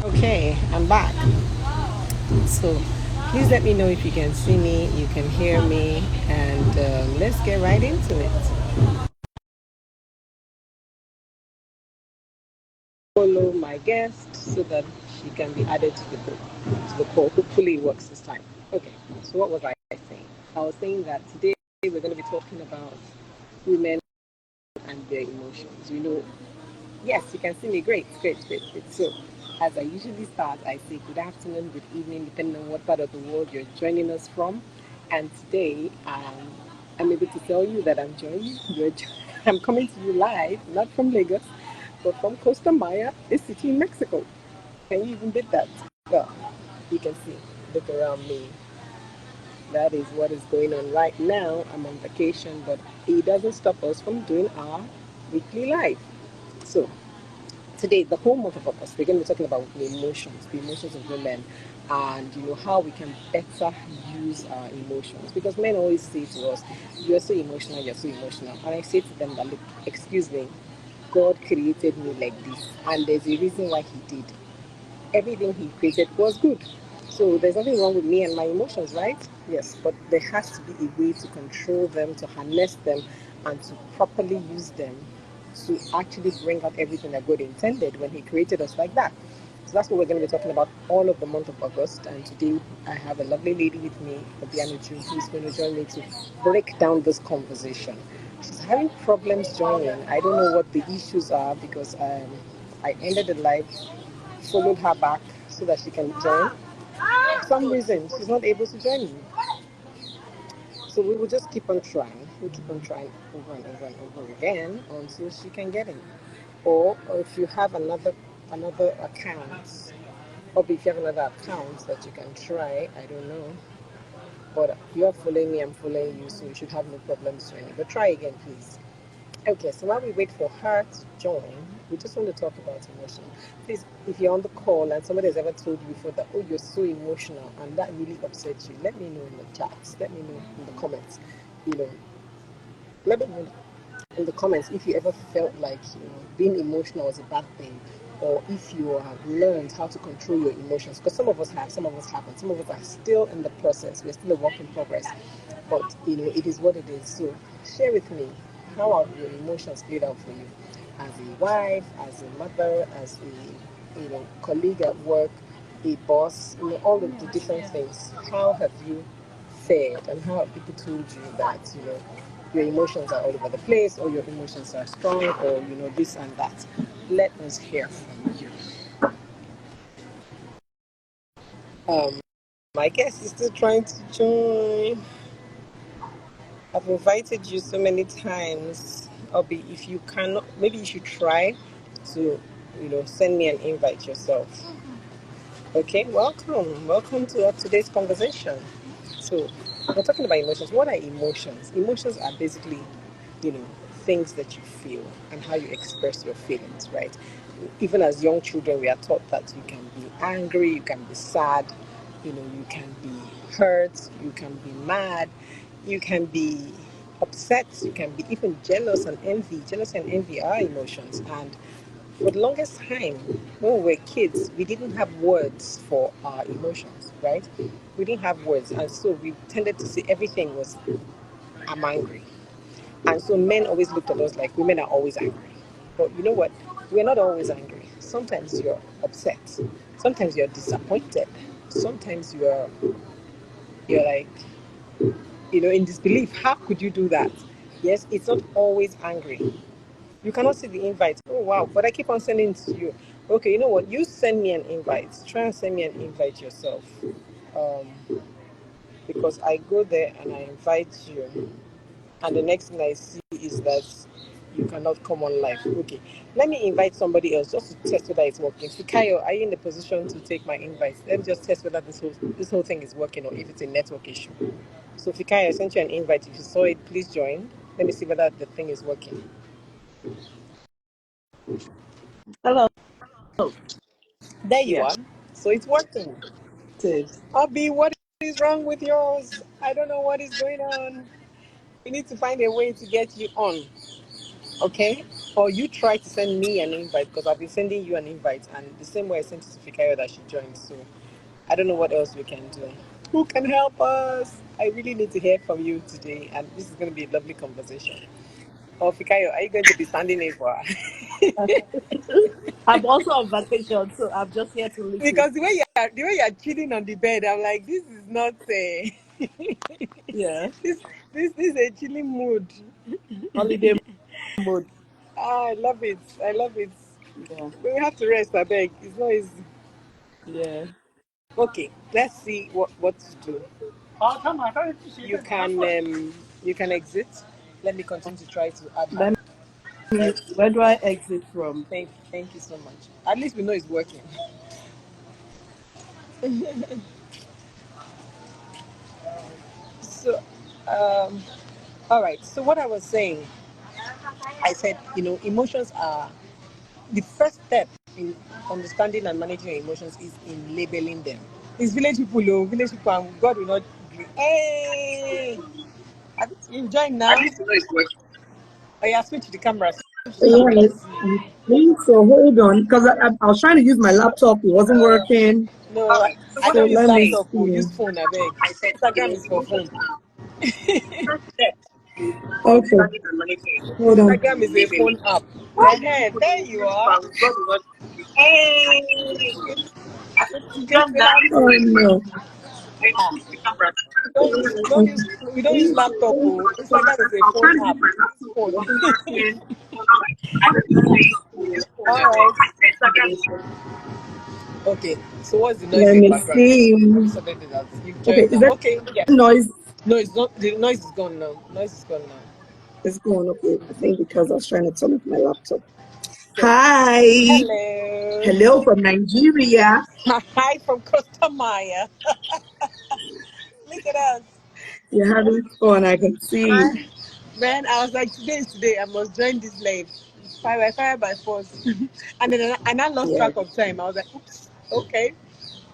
Okay, I'm back. So please let me know if you can see me, you can hear me, and let's get right into it. Follow my guest so that she can be added to the call. Hopefully it works this time. Okay, so what was I saying? I was saying that today we're going to be talking about women and their emotions. Yes, you can see me. Great, great, great, great. So, as I usually start, I say good afternoon, good evening, depending on what part of the world you're joining us from. And today, I'm able to tell you that I'm joining. I'm coming to you live, not from Lagos, but from Costa Maya, a city in Mexico. Can you even beat that? Well, you can see. Look around me. That is what is going on right now. I'm on vacation, but it doesn't stop us from doing our weekly life. So, today, the whole month of August, we're going to be talking about the emotions of women, and how we can better use our emotions. Because men always say to us, "You're so emotional, you're so emotional," and I say to them that, look, excuse me, God created me like this, and there's a reason why He did. Everything He created was good. So there's nothing wrong with me and my emotions, right? Yes, but there has to be a way to control them, to harness them, and to properly use them to actually bring out everything that God intended when He created us like that. So that's what we're going to be talking about all of the month of August. And today I have a lovely lady with me, Obiano Ju, who's going to join me to break down this conversation. She's having problems joining. I don't know what the issues are because I ended the live, followed her back so that she can join. For some reason, she's not able to join me. So we will just keep on trying. We'll keep on trying over and over and over again until she can get in. Or if you have another account, or if you have another account that you can try, I don't know. But you're following me, I'm following you, so you should have no problems joining. But try again, please. Okay, so while we wait for her to join, we just want to talk about emotion. Please, if you're on the call and somebody has ever told you before that, oh, you're so emotional and that really upsets you, let me know in the chats. Let me know in the comments. You know, let me know in the comments if you ever felt like being emotional was a bad thing, or if you have learned how to control your emotions. Because some of us have, some of us haven't, some of us are still in the process. We're still a work in progress, but it is what it is. So share with me, how have your emotions played out for you, as a wife, as a mother, as a colleague at work, a boss, all of the different things. How have you fared, and how have people told you that your emotions are all over the place, or your emotions are strong, or this and that? Let us hear from you. um my guest is still trying to join. I've invited you so many times. Obi, if you cannot, maybe you should try to send me an invite yourself. Okay, welcome to today's conversation. So we're talking about emotions. What are emotions? Emotions are basically, you know, things that you feel and how you express your feelings, right? Even as young children, we are taught that you can be angry, you can be sad, you can be hurt, you can be mad, you can be upset, you can be even jealous and envy. Jealous and envy are emotions. And for the longest time, when we were kids, we didn't have words for our emotions, right? We didn't have words. And so we tended to see everything was, I'm angry. And so men always looked at us like women are always angry. But you know what? We're not always angry. Sometimes you're upset. Sometimes you're disappointed. Sometimes you're like, in disbelief. How could you do that? Yes, it's not always angry. You cannot see the invite. Oh wow, but I keep on sending it to you. Okay, you know what? You send me an invite. Try and send me an invite yourself. Um, because I go there and I invite you, and the next thing I see is that you cannot come on live. Okay, let me invite somebody else just to test whether it's working. Fikayo, are you in the position to take my invite? Let me just test whether this whole thing is working or if it's a network issue. So Fikayo, I sent you an invite. If you saw it, please join. Let me see whether the thing is working. Hello. There you Yeah. are. So it's working. Good. Abby, what is wrong with yours? I don't know what is going on. We need to find a way to get you on. Okay? Or you try to send me an invite because I've been sending you an invite, and the same way I sent it to Fikayo that she joined. So I don't know what else we can do. Who can help us? I really need to hear from you today, and this is going to be a lovely conversation. Oh, Fikayo, are you going to be standing in for her? I'm also on vacation, so I'm just here to listen. Because the way you're chilling on the bed, I'm like, this is not a Yeah. this is a chilling mood. Holiday mode. Ah, I love it. I love it. Yeah. But we have to rest, I beg. It's not easy. Yeah. Okay, let's see what to do. You can exit. Let me continue to try to add her. Let me, where do I exit from? Thank you so much. At least we know it's working. So, um, all right. So what I was saying, I said, emotions are the first step in understanding and managing your emotions is in labeling them. It's village people, oh, village people, and God will not agree. Hey, you join At now. least you know it's working. Oh yeah, switch the camera. Switch the camera. Yes, Let's see. I think so. Hold on, because I was trying to use my laptop. It wasn't working. No, So I what So don't I'm use let me saying, laptop. Or see. use phone. I beg. I said, Instagram is for phone. first step in Okay, understanding and managing hold on. Instagram is a labeling. phone app. At least Hey, people there know you village are. people, God will not agree. Hey, at least you Get join the now. Oh laptop. no. I switch the camera. Okay. We don't use laptop. Oh. Instagram is a I'm phone trying to app. use my Use laptop. It phone. wasn't working. I don't know why it's phone. All right. Instagram is for Okay. So what's the noise Let in the me background? see. Have you sorted it out? You've Okay, joined is now. that Okay. Yes. noise? No, it's not. The noise is gone now. Noise is gone now. It's going okay. I think because I was trying to turn off my laptop. So, Hi. hello. Hello from Nigeria. Hi from Costa Maya. Look at us. You're having fun, I can see. I, man, I was like, today is today. I must join this live. Fire by force. And I lost Yes, track of time. I was like, oops, okay.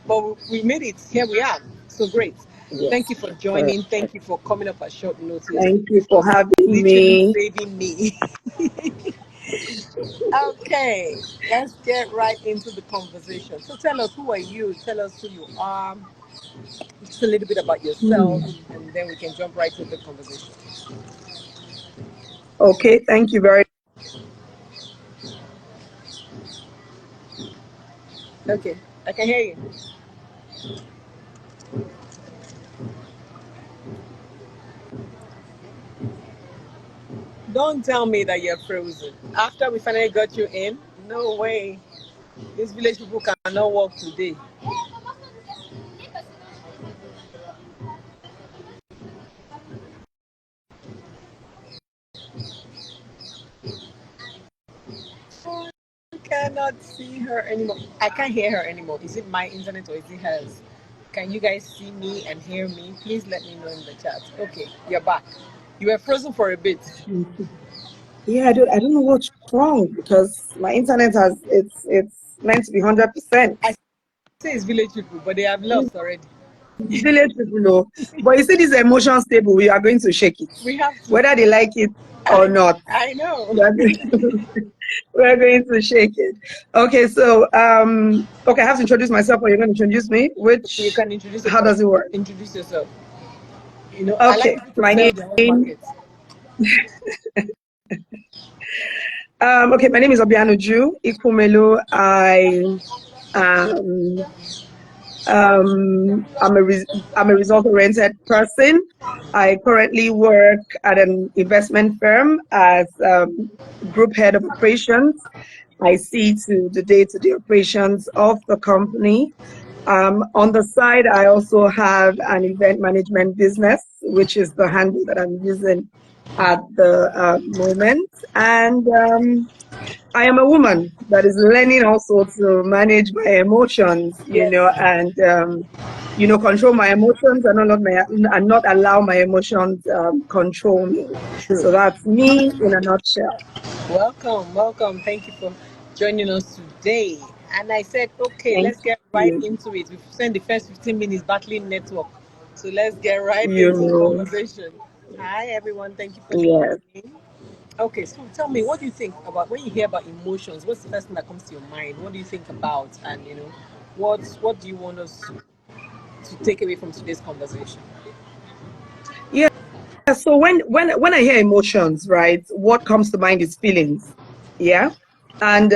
But we made it. Here we are. So great. Thank yes. you for Correct. joining. Thank you for coming up at short notice. Thank you It for was having literally me. saving me. Okay, let's get right into the conversation. So tell us, who are you? Tell us who you are. Just a little bit about yourself, Hmm. and then we can jump right into the conversation. Okay, thank you very Okay, I can hear you. Don't tell me that you're frozen. After we finally got you in, no way. These village people cannot walk today. I cannot see her anymore. I can't hear her anymore. Is it my internet or is it hers? Can you guys see me and hear me? Please let me know in the chat. Okay, you're back. You were frozen for a bit. much. Yeah, I don't know what's wrong because my internet has it's meant to be 100%. I say it's village people, but they have lost already. Village people know. But you see this emotion stable, we are going to shake it. We have to. Whether they like it or I not. I know. We are going, we're going to shake it. Okay, so okay, I have to introduce myself or you're going to introduce me. You Which can introduce how yourself. does it work? Introduce yourself. I like Okay, people to my sell name their own market. okay, my name is Obianuju Ikumelu. Um I'm a result-oriented person. I currently work at an investment firm as group head of operations. I see to the day-to-day operations of the company. On the side, I also have an event management business, which is the handle that I'm using at the moment. And I am a woman that is learning also to manage my emotions, Yes, and control my emotions and not allow my emotions control me. true. So that's me in a nutshell. Welcome, welcome. Thank you for joining us today. And I said, okay, Thank let's get right you. into it. We've spent the first 15 minutes battling network. So let's get right You into the know, conversation. Hi, everyone. Thank you for yes. joining. Okay, so tell me, what do you think about when you hear about emotions? What's the first thing that comes to your mind? What do you think about, and what do you want us to take away from today's conversation? Yeah. So when I hear emotions, right, what comes to mind is feelings. Yeah. And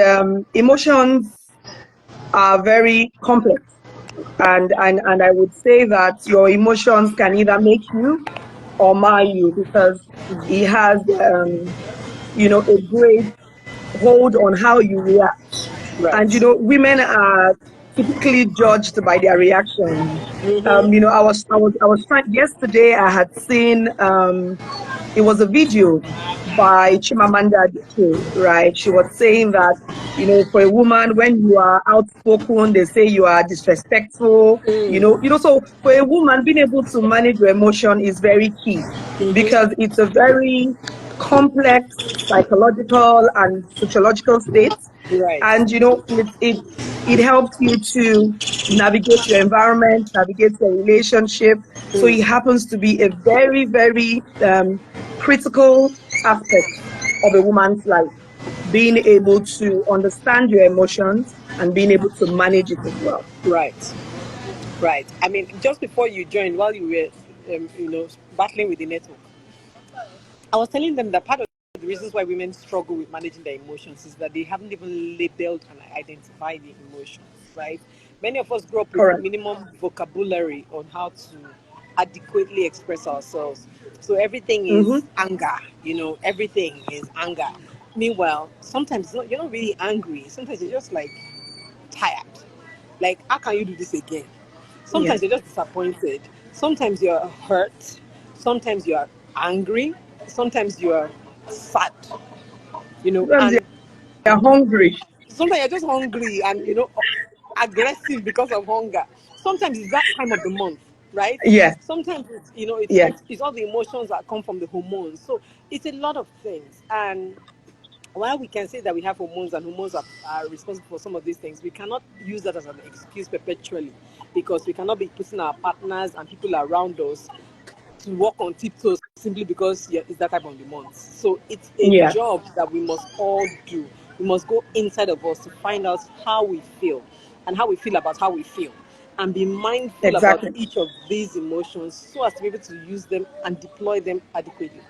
emotions are very complex. And I would say that your emotions can either make you or mar you because it has a great hold on how you react. And Right. women are typically judged by their reaction. Mm-hmm. I was trying yesterday. I had seen it was a video by Chimamanda Adichie, right? She was saying that, for a woman, when you are outspoken, they say you are disrespectful, so for a woman, being able to manage your emotion is very key because Mm-hmm. it's a very complex psychological and sociological state. Right. And, it helps you to navigate your environment, navigate your relationship. So it Mm. happens to be a very, very critical aspect of a woman's life, being able to understand your emotions and being able to manage it as well. Right. Right. I mean, just before you joined, while you were, battling with the network, I was telling them that part of the reasons why women struggle with managing their emotions is that they haven't even labeled and identified the emotions, right? Many of us grow up with Correct. minimum vocabulary on how to adequately express ourselves. So everything Mm-hmm. is anger, everything is anger. Meanwhile, sometimes you're not really angry. Sometimes you're just like tired. Like, how can you do this again? Sometimes Yes. you're just disappointed. Sometimes you're hurt. Sometimes you're angry. Sometimes you're sad. Sometimes And they're hungry. sometimes you're just hungry and aggressive because of hunger. Sometimes it's that time of the month, right? Yes. Sometimes it's it's, Yes. it's it's all the emotions that come from the hormones. So it's a lot of things. And while we can say that we have hormones and hormones are responsible for some of these things, we cannot use that as an excuse perpetually because we cannot be putting our partners and people around us to walk on tiptoes simply because it's that time of the month. So it's a Yes. job that we must all do. We must go inside of us to find out how we feel and how we feel about how we feel and be mindful about Exactly. each of these emotions so as to be able to use them and deploy them adequately.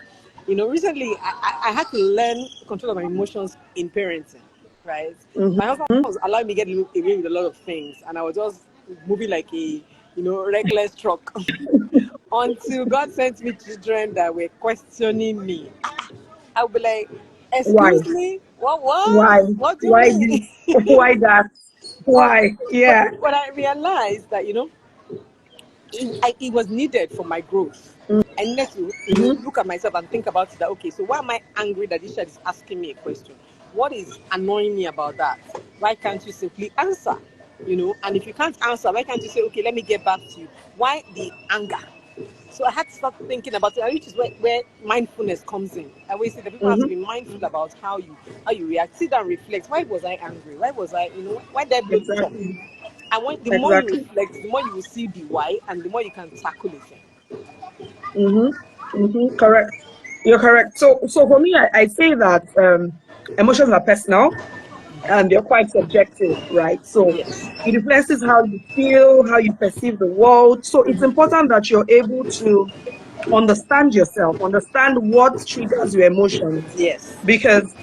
Recently I had to learn control of my emotions in parenting, right? My husband Mm-hmm. was allowing me to get away with a lot of things, and I was just moving like a reckless truck until God sent me children that were questioning me. I'll be like, Why? excuse me, Why? what do you Why mean? this? Why that? but Why? but Yeah. but I realized that it was needed for my growth. I needed to, Mm-hmm. look at myself and think about it that, okay, so why am I angry that this child is asking me a question? What is annoying me about that? Why can't you simply answer? And if you can't answer, why can't you say, okay, let me get back to you? Why the anger? So I had to start thinking about it, which is where mindfulness comes in. I always say that people have to Mm-hmm. be mindful about how you react. Sit down, reflect. Why was I angry? Why was I, why did I blow the top? Exactly. And the more you Exactly. reflect, the more you will see the why, and the more you can tackle it. Mm-hmm. Mm-hmm. Correct. You're correct. So for me, I say that emotions are personal and they're quite subjective, right? So Yes. it influences how you feel, how you perceive the world. So it's important that you're able to understand yourself, understand what triggers your emotions. Yes. Because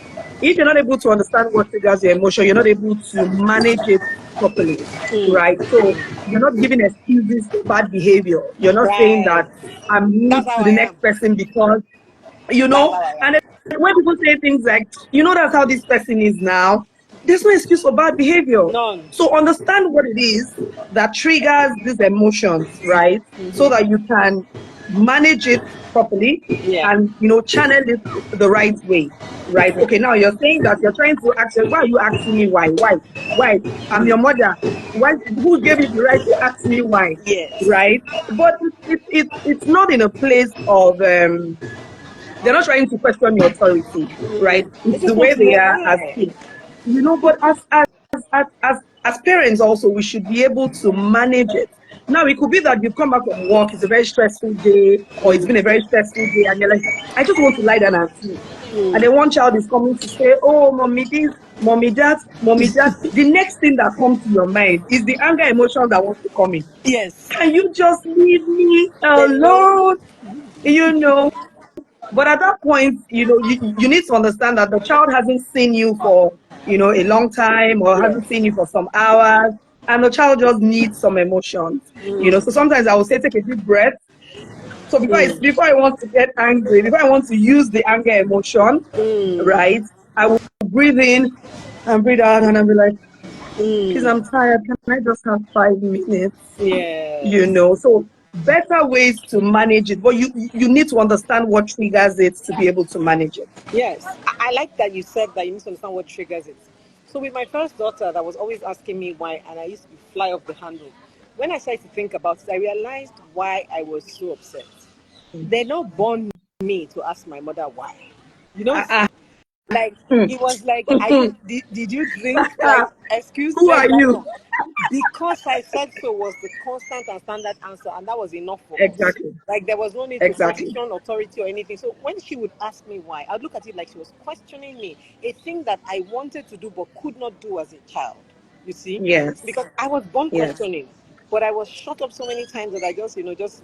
if you're not able to understand what triggers your emotion, you're not able to manage it properly, right? So you're not giving excuses for bad behavior. You're not saying Right. that I'm rude That's how to I the next am. person because, That's how I am. and then when people say things like, that's how this person is now, there's no excuse for bad behavior. None. So understand what it is that triggers these emotions, right? So that you can manage it properly Yeah. and, channel it the right way, right? Okay, now you're saying that you're trying to ask, why are you asking me why? Why? Why? I'm your mother. Why? Who gave you the right to ask me why? Yes. Right? But it's not in a place of they're not trying to question your authority, right? They It's the just want way to they know are as why. kids. But as parents also, we should be able to manage it. Now it could be that you've come back from work, it's a very stressful day, or it's been a very stressful day, and you're like, I just want to lie down and sleep. And then one child is coming to say, oh, mommy this, mommy that, mommy that. The next thing that comes to your mind is the anger emotion that wants to come in. Yes. Can you just leave me Hello. alone? You know, but at that point, you need to understand that the child hasn't seen you for, a long time, or Yes. hasn't seen you for some hours. And the child just needs some emotions. So sometimes I will say, take a deep breath. So before I want to get angry, before I want to use the anger emotion, right, I will breathe in and breathe out, and I'll be like, please, I'm tired. Can I just have 5 minutes? Yes. So better ways to manage it, but you need to understand what triggers it to be able to manage it. Yes, I like that you said that you need to understand what triggers it. So with my first daughter, that was always asking me why, and I used to fly off the handle. When I started to think about it, I realized why I was so upset. They not born me to ask my mother why. You know, Ah, like hmm. it was like, are you? Did you drink? Like, excuse, Who where are did that you? come? Because I said so was the constant and standard answer, and that was enough for us. Exactly. Like there was no need to Exactly. question authority or anything. So when she would ask me why, I'd look at it like she was questioning me, a thing that I wanted to do but could not do as a child. You see, Yes. because I was born Yes. questioning, but I was shut up so many times that I just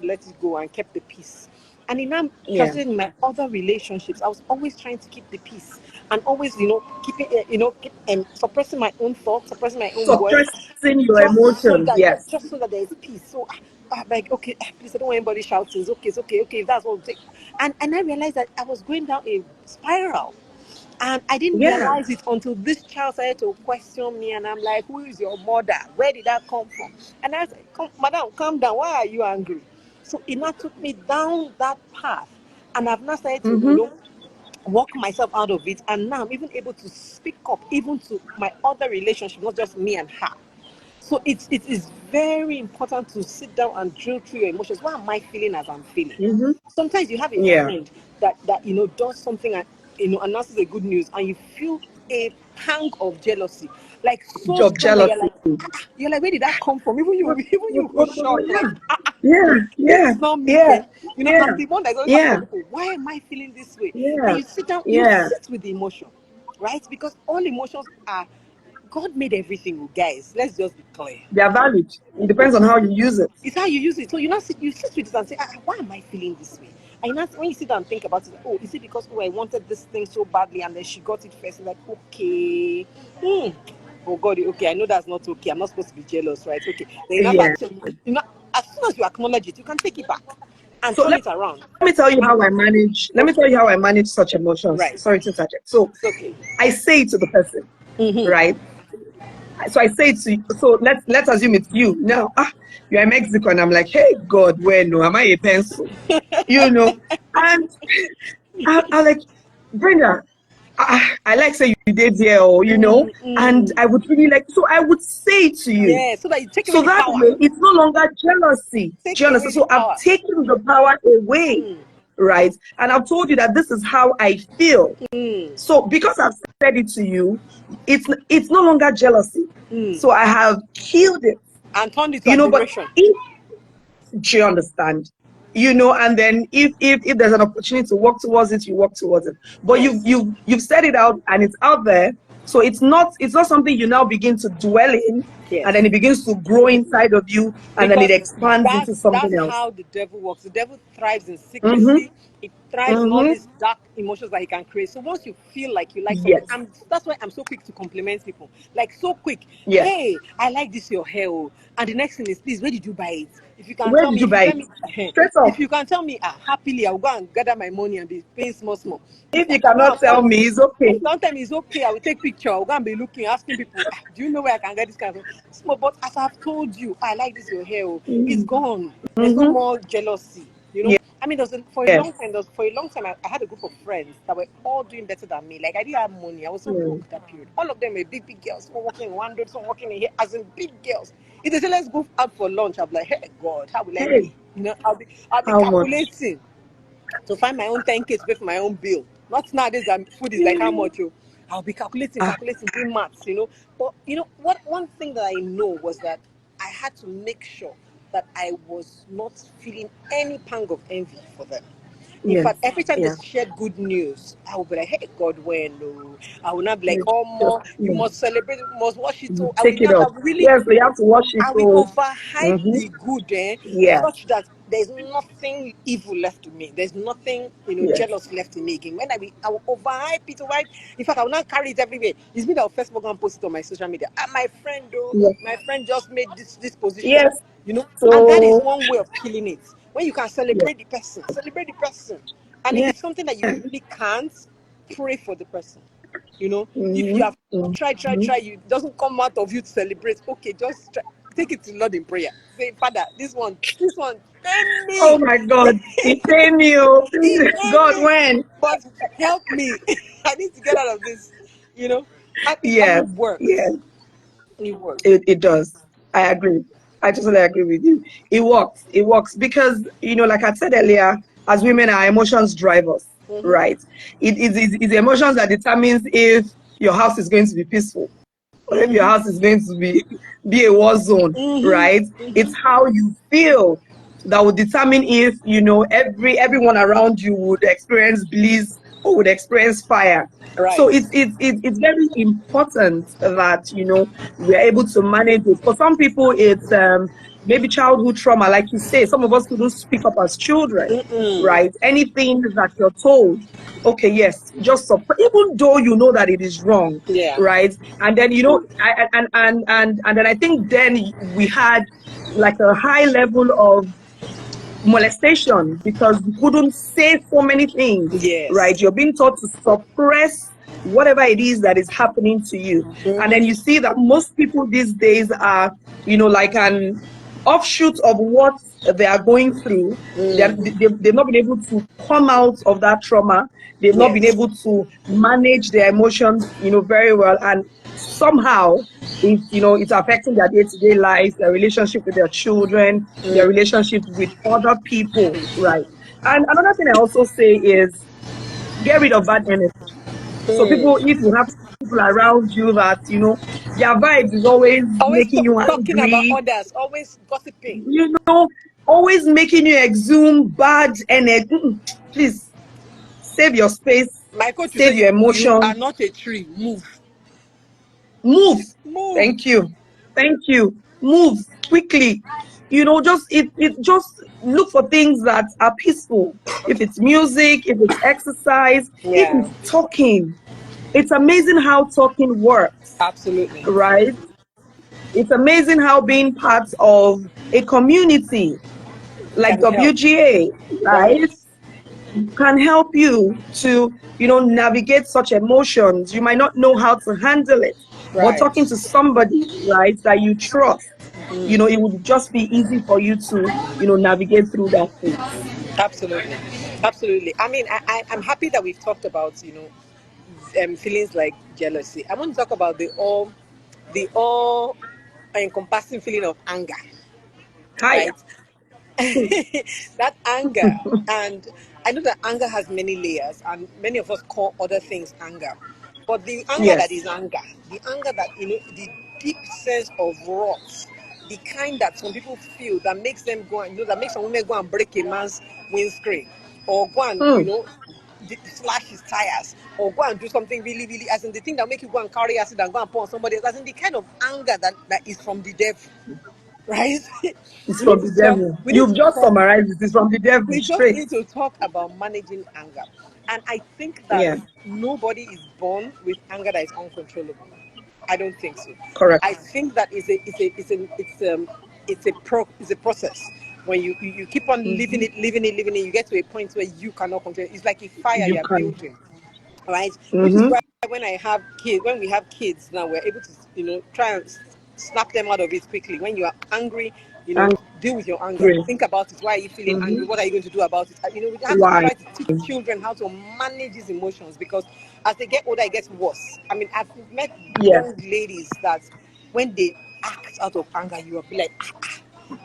let it go and kept the peace. And in that Yeah. translated in my other relationships, I was always trying to keep the peace and always, keeping, suppressing my own thoughts, suppressing my own words, Suppressing your just so emotions. that Yes. just so that there is peace. So I'm like, okay, please, I don't want anybody shouting. It's okay, if that's what we take. And I realized that I was going down a spiral. And I didn't Yeah. realize it until this child started to question me, and I'm like, "Who is your mother? Where did that come from?" And I said, "Madam, calm down. Why are you angry?" So it now took me down that path, and I've now started to, Mm-hmm. walk myself out of it, and now I'm even able to speak up, even to my other relationship, not just me and her. So it is very important to sit down and drill through your emotions. What am I feeling as I'm feeling? Mm-hmm. Sometimes you have a Yeah. friend that does something and announces a good news, and you feel a pang of jealousy, like so Of strong that jealousy. you're like, where did that come from? Even you, even you go shocked, like, Yeah. Yeah. this Yeah. is not me, Yeah. Ken. Yeah. I'm the one that's always asking Yeah. people, why am I feeling this way? And Yeah. you sit down, you Yeah. sit with the emotion, right? Because all emotions are, God made everything, guys. Let's just be clear. They are valid. It depends on how you use it. It's how you use it. So you sit with it and say, why am I feeling this way? And when you sit down and think about it, oh, is it because I wanted this thing so badly and then she got it first? Like, okay, oh God, okay, I know that's not okay. I'm not supposed to be jealous, right? Okay, then Yeah. as soon as you acknowledge it, you can take it back and So turn let, it around. let me tell you how I manage. Let me Okay, tell you how I manage such emotions. right, Sorry to interject. So it's okay. I say to the person, Mm-hmm. right? So I say to you, so let's assume it's you. Now, you're a Mexican. I'm like, hey God, where no, am I a pencil? And I like, Brenda, I like say you did here, or and Mm-hmm. I would really like, so I would say to you. Yeah, so that you take away So the that power. way, it's no longer jealousy. Take Do you away understand? the So I've power. taken the power away, Mm. right? And I've told you that this is how I feel. Mm. So because I've said it to you, it's no longer jealousy. Mm. So I have killed it. And turned it to But admiration. if do you understand? And then if there's an opportunity to work towards it, you work towards it. But Yes. you've said it out and it's out there. So it's not something you now begin to dwell in, Yes. and then it begins to grow inside of you, and then it Because expands into that's something else. how the devil works. The devil thrives in Mm-hmm. secrecy. It thrives in all Mm-hmm. these dark emotions that he can create. So once you feel like you like something, Yes. that's why I'm so quick to compliment people. Like so quick. Yes. Hey, I like this your hair. Oh. And the next thing is, please, where did you buy it? If you can Where tell did me, you if you buy tell it? me, Straight off. if you can tell me, happily, I'll go and gather my money and be paying small, small. If If you now cannot tell me, it's okay. sometimes it's okay. I will take picture. I'll go and be looking, asking people, do you know where I can get this kind of small? But as I've told you, I like this your hair. Oh. It's gone. There's no Mm-hmm. more jealousy. Yeah. I mean, for a long Yes. time. For a long time, I had a group of friends that were all doing better than me. Like I didn't have money. I was so Mm. broke that period. All of them were big, big girls. Some working in one some working in here, as in big girls. If they say let's go out for lunch, I'm like, hey God, how will I Hey, pay? I'll be how much? calculating to find my own 10K to pay for my own bill. Not nowadays that food is like how much you. I'll be calculating, Ah. doing maths. But what one thing that I know was that I had to make sure that I was not feeling any pang of envy for them. In fact, Yes. every time they Yeah. shared good news, I will be like, hey, God, when? No. I will not be like, You oh, just more, you yeah, must celebrate, you must watch it. you Oh, I will take it not, I up. will really, Yes, we have to wash it. I will So overhype mm-hmm. the good, Yeah. such that there's nothing evil left to me. There's nothing, Yes. jealous left in me again. When I will overhype it, overhype. In fact, I will not carry it everywhere. It's me that will first go and post it on my social media. Ah, my friend, though, Yes. my friend just made this position, Yes. and that is So one way of killing it. When you can yeah. celebrate the person, celebrate the person. And if Yeah. it's something that you really can't, pray for the person. If you Mm-hmm. have Mm-hmm. try, you it doesn't come out of you to celebrate. Okay, just try, take it to the Lord in prayer. Say, Father, this one, pain Oh me. my God. It pain you. It Please, pain God, me, when? but help me. I need to get out of this. You know, and Yes. it works. Yes. It works. It does. I agree. I totally agree with you. It works. It works because, like I said earlier, as women, our emotions drive us, Mm-hmm. right? It's emotions that determines if your house is going to be peaceful or if your Mm-hmm. house is going to be a war zone, right? Mm-hmm. It's Mm-hmm. how you feel that would determine if everyone around you would experience bliss or would experience fire. So Right. it's very important that we are able to manage it. For some people, it's maybe childhood trauma, like you say. Some of us couldn't speak up as children, Mm-mm. right? Anything that you're told, okay, yes, just support, even though you know that it is wrong, Yeah. right? And then and then I think then we had like a high level of molestation because you couldn't say so many things, right? Yes. You're being taught to suppress whatever it is that is happening to you. And then you Mm-hmm. see that most people these days are, like an offshoot of what they are going through. Mm. They've not been able to come out of that trauma. They've not been Yes. able to manage their emotions, very well. And somehow it's affecting their day-to-day lives, their relationship with their children, their Mm. relationship with other people, right? And another thing I also say is get rid of bad energy. So people, Mm. if you have people around you that, their vibes is always Always making you talking about angry, others, always gossiping. you know, always making you exhume bad energy. Please save your space, My coach will say, save your you are emotions, not a tree. Move. move. Move. Thank you. Thank you. Move quickly. Just just look for things that are peaceful. If it's music, if it's exercise, if Yeah. it's talking. It's amazing how talking works, Absolutely. right? It's amazing how being part of a community like Can help. WGA, right, Right. can help you to, navigate such emotions. You might not know how to handle it, but talking Right. to somebody, right, that you trust, it would just be easy for you to, navigate through that phase. Absolutely. Absolutely. I mean, I'm happy that we've talked about, feelings like jealousy. I want to talk about the all encompassing feeling of anger, Hiya. right? That anger, and I know that anger has many layers, and many of us call other things anger, but the anger that is Yes. anger, the anger that the deep sense of wrath, the kind that some people feel that makes them go and that makes some women go and break a man's windscreen, or go and Hmm. slash his tires, or go and do something really really, as in the thing that make you go and carry acid and go and pour on somebody else, as in the kind of anger that is from the devil, right? It's from the devil. We need You've to just talk summarized it. It's from the devil we just straight. need to talk about managing anger. And I think that Yeah. nobody is born with anger that is uncontrollable. I don't think so. Correct. I think that it's a process. When you keep on living Hmm. it, living it, living it, you get to a point where you cannot control it. It's like a fire You you're can. building, right? Which is Hmm. why when we have kids now, we're able to try and snap them out of it quickly. When you are angry, deal with your anger. Angry. Think about it. Why are you feeling angry? Hmm. What are you going to do about it? We have to Why? try to teach children how to manage these emotions, because as they get older, it gets worse. I mean, I've met Yes. young ladies that when they act out of anger, you will be like,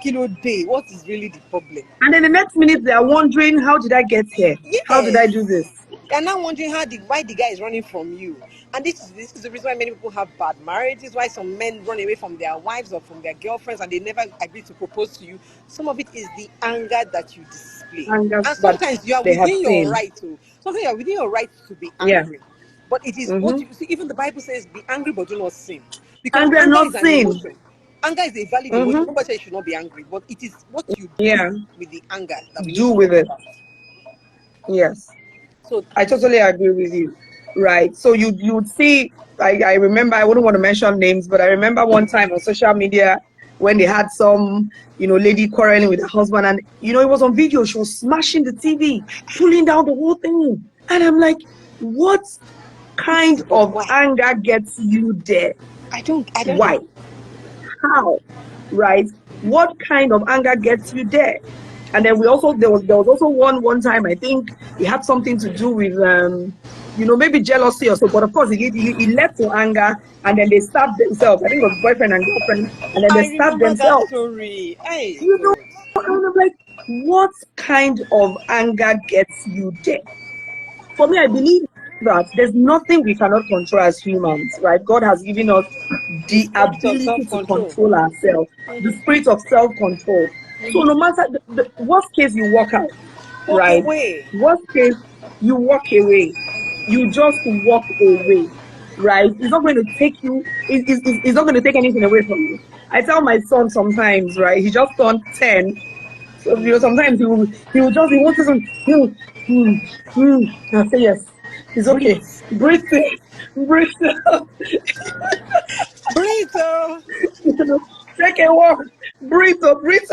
kilo day, what is really the problem? And then the next minute they are wondering, how did I get here? How did I Yes. do this? You're now wondering why the guy is running from you. And this is the reason why many people have bad marriages, why some men run away from their wives or from their girlfriends and they never agree to propose to you. Some of it is the anger that you display. Anger And that sometimes you are they have within your seen. right to, sometimes you are within your right to be Yeah. angry. But it is what Mm-hmm. you see, even the Bible says, be angry but do not sin. Because Anger anger not is an sin. emotion. Anger is a valid emotion. Mm-hmm. Nobody says you should not be angry, but it is what you do Yeah. with the anger that we need Do to with talk it. about. Yes. So I totally agree with you. Right. So you would see, I remember, I wouldn't want to mention names, but I remember one time on social media when they had some, lady quarreling with her husband, and it was on video. She was smashing the TV, pulling down the whole thing. And I'm like, what kind but of why? anger gets you there? I don't Why? know. How? Right? What kind of anger gets you there? And then there was also one time, I think it had something to do with maybe jealousy or so, but of course he led to anger, and then they stabbed themselves. I think it was boyfriend and girlfriend, and then they I stabbed remember that themselves. story. Hey You know, God. and I'm like, what kind of anger gets you there? For me, I believe that there's nothing we cannot control as humans, right? God has given us The the spirit of ability to self-control. control ourselves, the spirit of self-control. So no matter the worst case, you walk out, Walk right? away. Worst case, you walk away. You just walk away, right? It's not going to take you. It's not going to take anything away from you. I tell my son sometimes, right? He just turned 10, so sometimes he wants to hmm, I say yes. It's Breathe. okay. Breathe in, breathe out. Breathe, oh. Take a walk. Breathe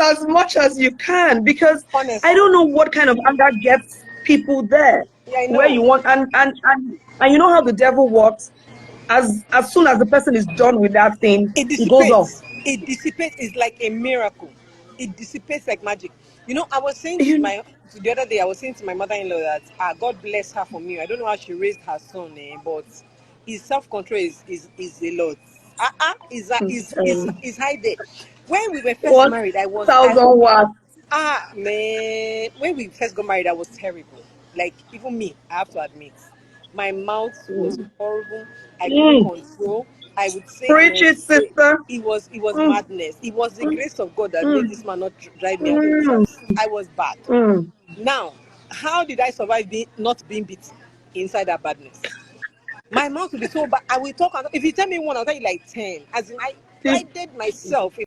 as much as you can, because I Honestly. don't know what kind of anger gets people there Yeah, I where you know. want, and you know how the devil works. As soon as the person is done with that thing, It it goes off. dissipates. It dissipates. It's like a miracle. It dissipates like magic. I was saying You to the other day, I was saying to my mother-in-law that God bless her for me. I don't know how she raised her son, but his self-control is a lot. Is high there. When we were first One married, I 1,000 watts. man, when we first got married, I was terrible. Like even me, I have to admit, my mouth was Mm. horrible. I couldn't Mm. control. I would say and I Preach would it, say sister. it was Mm. madness. It was the Mm. grace of God that made Mm. this man not drive me out of his Mm. house. I was bad. Mm. Now, how did I survive not being beaten inside that badness? My mouth will be so bad. I will talk. If you tell me one, I'll tell you like 10. As in, I Sis- prided myself